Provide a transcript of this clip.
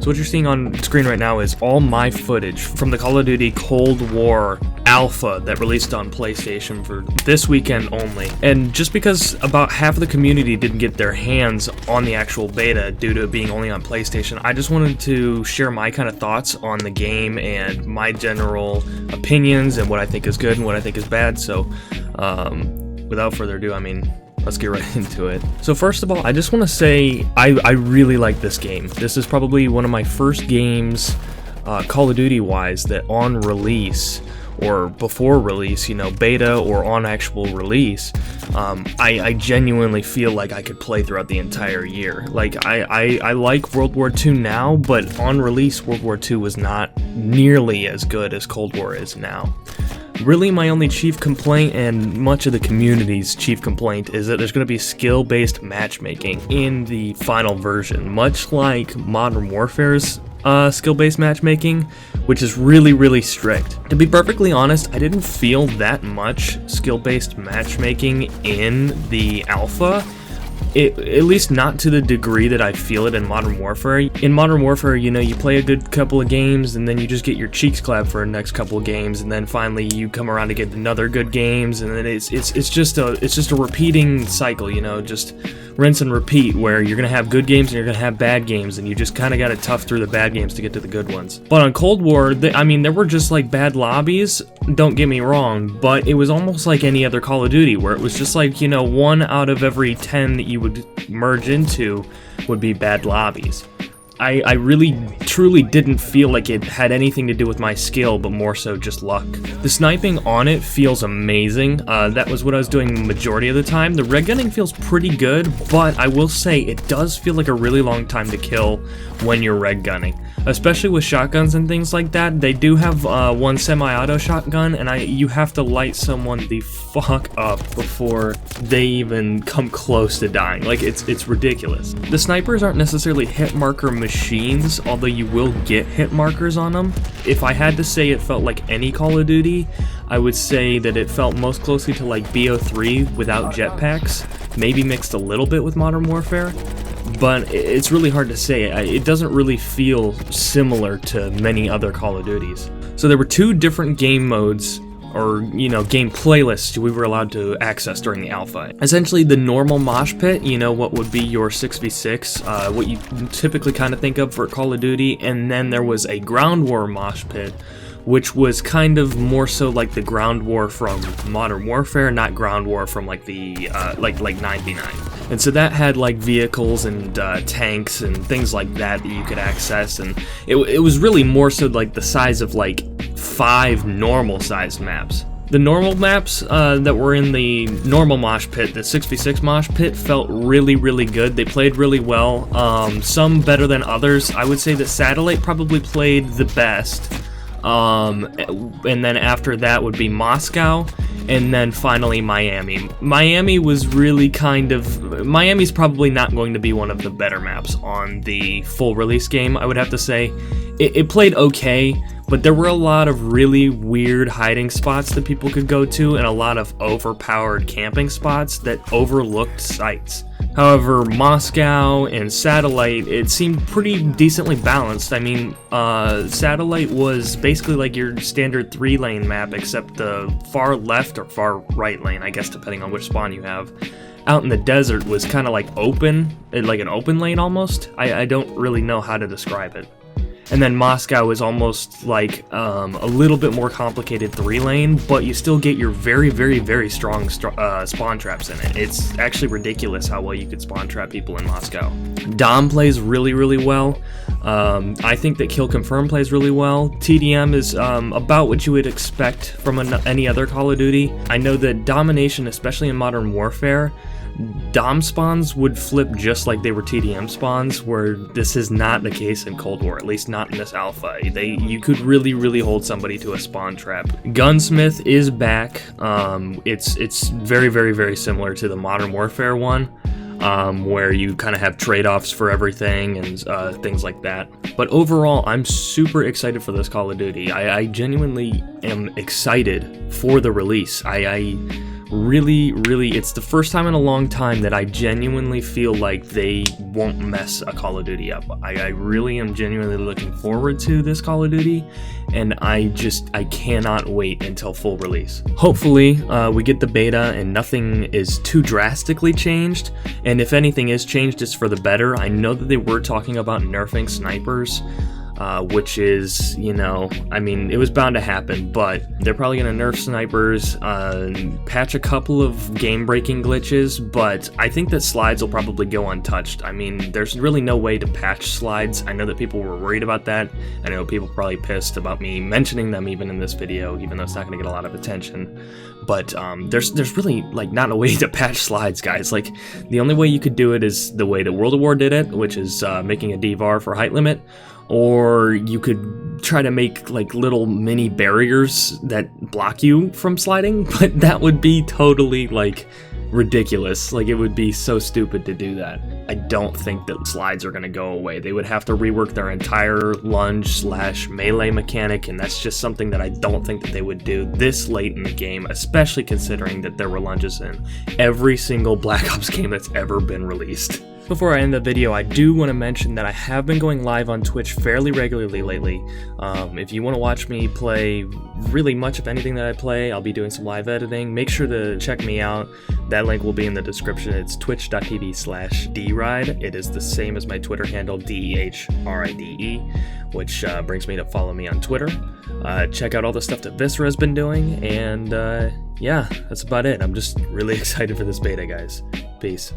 So what you're seeing on screen right now is all my footage from the Call of Duty Cold War alpha that released on PlayStation for this weekend only. And just because about half of the community didn't get their hands on the actual beta due to it being only on PlayStation, I just wanted to share my kind of thoughts on the game and my general opinions and what I think is good and what I think is bad. So without further ado, let's get right into it. So first of all, I just want to say I really like this game. This is probably one of my first games, Call of Duty wise, that on release or before release, beta or on actual release, I genuinely feel like I could play throughout the entire year. Like, I like World War II now, but on release, World War II was not nearly as good as Cold War is now. Really, my only chief complaint, and much of the community's chief complaint, is that there's going to be skill-based matchmaking in the final version, much like Modern Warfare's skill-based matchmaking, which is really, really strict. To be perfectly honest, I didn't feel that much skill-based matchmaking in the alpha. At least not to the degree that I feel it in Modern Warfare. In Modern Warfare, you play a good couple of games and then you just get your cheeks clapped for the next couple of games, and then finally you come around to get another good games, and then it's just a repeating cycle, just rinse and repeat, where you're gonna have good games and you're gonna have bad games, and you just kind of gotta tough through the bad games to get to the good ones. But on Cold War, there were just like bad lobbies, don't get me wrong, but it was almost like any other Call of Duty, where it was just like, 1 out of every 10 that you would merge into would be bad lobbies. I really, truly didn't feel like it had anything to do with my skill, but more so just luck. The sniping on it feels amazing. That was what I was doing the majority of the time. The red gunning feels pretty good, but I will say it does feel like a really long time to kill when you're red gunning. Especially with shotguns and things like that. They do have one semi-auto shotgun, and you have to light someone the fuck up before they even come close to dying. Like, it's ridiculous. The snipers aren't necessarily hit marker machines, although you will get hit markers on them. If I had to say it felt like any Call of Duty, I would say that it felt most closely to like BO3 without jetpacks, maybe mixed a little bit with Modern Warfare. But it's really hard to say. It doesn't really feel similar to many other Call of Duties. So there were 2 different game modes, or game playlists we were allowed to access during the alpha. Essentially the normal mosh pit, what would be your 6v6, what you typically kind of think of for Call of Duty, and then there was a ground war mosh pit, which was kind of more so like the ground war from Modern Warfare, not ground war from like the like 99. And so that had like vehicles and tanks and things like that you could access, and it was really more so like the size of like 5 normal sized maps. The normal maps that were in the normal mosh pit, the 6v6 mosh pit, felt really, really good. They played really well, some better than others. I would say that Satellite probably played the best. And then after that would be Moscow, and then finally Miami. Miami was really Miami's probably not going to be one of the better maps on the full release game, I would have to say. It played okay, but there were a lot of really weird hiding spots that people could go to, and a lot of overpowered camping spots that overlooked sites. However, Moscow and Satellite, it seemed pretty decently balanced. Satellite was basically like your standard 3-lane map, except the far left or far right lane, I guess, depending on which spawn you have, out in the desert was kind of like open, like an open lane almost. I don't really know how to describe it. And then Moscow is almost like a little bit more complicated 3-lane, but you still get your very, very, very strong spawn traps in it. It's actually ridiculous how well you could spawn trap people in Moscow. Dom plays really, really well. I think that Kill Confirm plays really well. TDM is about what you would expect from any other Call of Duty. I know that Domination, especially in Modern Warfare, Dom spawns would flip just like they were TDM spawns, where this is not the case in Cold War, at least not in this alpha. You could really, really hold somebody to a spawn trap. Gunsmith is back. It's very, very, very similar to the Modern Warfare one, where you kind of have trade-offs for everything and things like that. But overall, I'm super excited for this Call of Duty. I genuinely am excited for the release. I really, it's the first time in a long time that I genuinely feel like they won't mess a Call of Duty up. I really am genuinely looking forward to this Call of Duty, and I cannot wait until full release. Hopefully, we get the beta and nothing is too drastically changed, and if anything is changed, it's for the better. I know that they were talking about nerfing snipers, which is, I mean, it was bound to happen, but they're probably going to nerf snipers, patch a couple of game-breaking glitches, but I think that slides will probably go untouched. I mean, there's really no way to patch slides. I know that people were worried about that. I know people probably pissed about me mentioning them even in this video, even though it's not going to get a lot of attention. But there's really, like, not a way to patch slides, guys. Like, the only way you could do it is the way that World at War did it, which is making a DVAR for height limit. Or you could try to make like little mini barriers that block you from sliding, but that would be totally like ridiculous. Like, it would be so stupid to do that. I don't think that slides are going to go away. They would have to rework their entire lunge/melee mechanic, and that's just something that I don't think that they would do this late in the game, especially considering that there were lunges in every single Black Ops game that's ever been released. Before I end the video, I do want to mention that I have been going live on Twitch fairly regularly lately. If you want to watch me play really much of anything that I play, I'll be doing some live editing. Make sure to check me out. That link will be in the description. It's twitch.tv/dride. It is the same as my Twitter handle, DEHRIDE, which brings me to follow me on Twitter. Check out all the stuff that Viscera has been doing, and yeah, that's about it. I'm just really excited for this beta, guys. Peace.